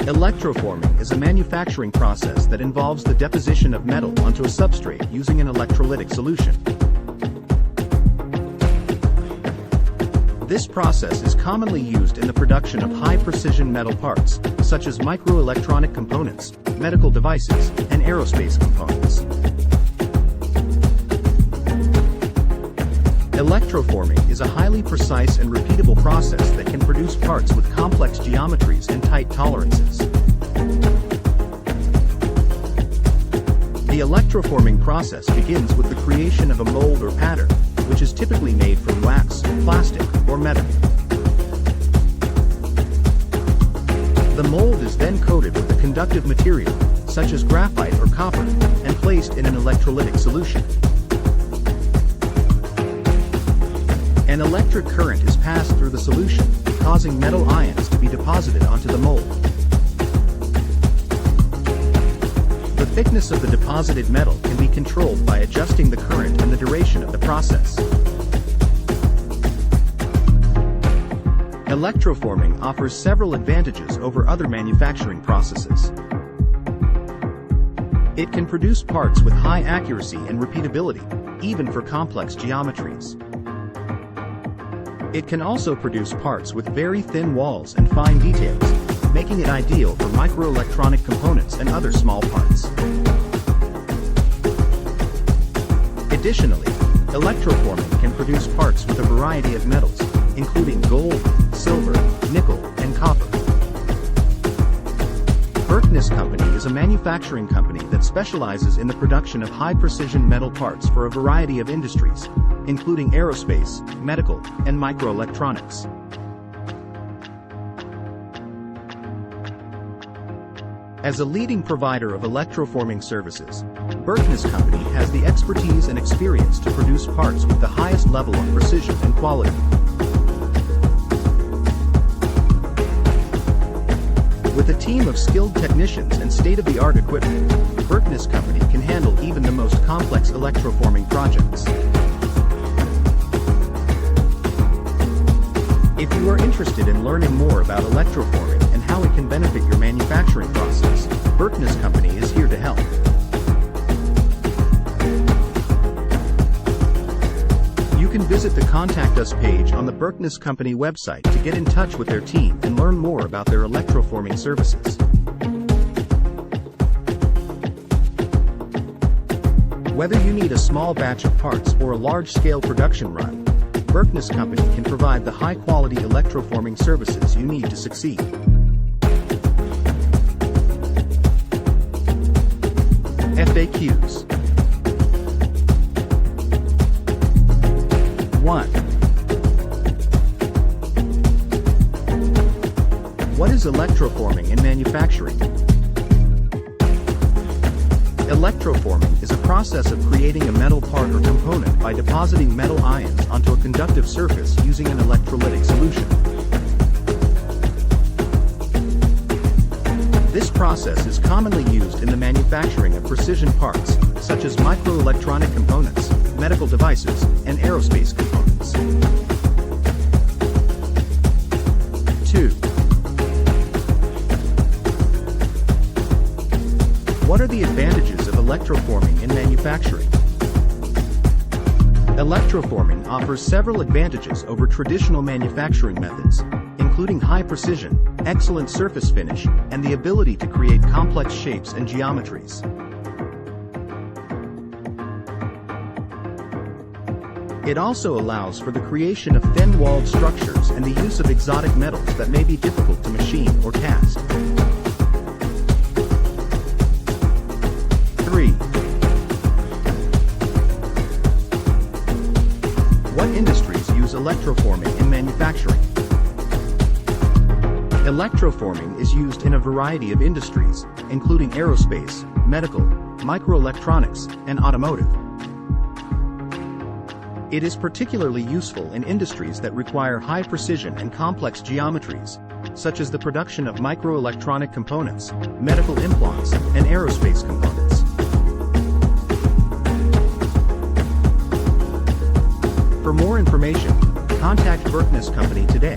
Electroforming is a manufacturing process that involves the deposition of metal onto a substrate using an electrolytic solution. This process is commonly used in the production of high-precision metal parts, such as microelectronic components, medical devices, and aerospace components. Electroforming is a highly precise and repeatable process that can produce parts with complex geometries and tight tolerances. The electroforming process begins with the creation of a mold or pattern, which is typically made from wax, plastic, or metal. The mold is then coated with a conductive material, such as graphite or copper, and placed in an electrolytic solution. An electric current is passed through the solution, causing metal ions to be deposited onto the mold. The thickness of the deposited metal can be controlled by adjusting the current and the duration of the process. Electroforming offers several advantages over other manufacturing processes. It can produce parts with high accuracy and repeatability, even for complex geometries. It can also produce parts with very thin walls and fine details, making it ideal for microelectronic components and other small parts. Additionally, electroforming can produce parts with a variety of metals, including gold, silver, nickel, and copper. Berkness Company is a manufacturing company that specializes in the production of high-precision metal parts for a variety of industries, including aerospace, medical, and microelectronics. As a leading provider of electroforming services, Berkness Company has the expertise and experience to produce parts with the highest level of precision and quality. With a team of skilled technicians and state-of-the-art equipment, Berkness Company can handle even the most complex electroforming projects. If you are interested in learning more about electroforming and how it can benefit your manufacturing process, Berkness Company is here to help. You can visit the Contact Us page on the Berkness Company website to get in touch with their team and learn more about their electroforming services. Whether you need a small batch of parts or a large-scale production run, Berkness Company can provide the high-quality electroforming services you need to succeed. FAQs. 1. What is electroforming in manufacturing? Electroforming is a process of creating a metal part or component by depositing metal ions onto a conductive surface using an electrolytic solution. This process is commonly used in the manufacturing of precision parts, such as microelectronic components, medical devices, and aerospace components. 2. What are the advantages of electroforming in manufacturing? Electroforming offers several advantages over traditional manufacturing methods, including high precision, excellent surface finish, and the ability to create complex shapes and geometries. It also allows for the creation of thin-walled structures and the use of exotic metals that may be difficult to machine or cast. 3. What industries use electroforming in manufacturing? Electroforming is used in a variety of industries, including aerospace, medical, microelectronics, and automotive. It is particularly useful in industries that require high precision and complex geometries, such as the production of microelectronic components, medical implants, and aerospace components. For more information, contact Berkness Company today.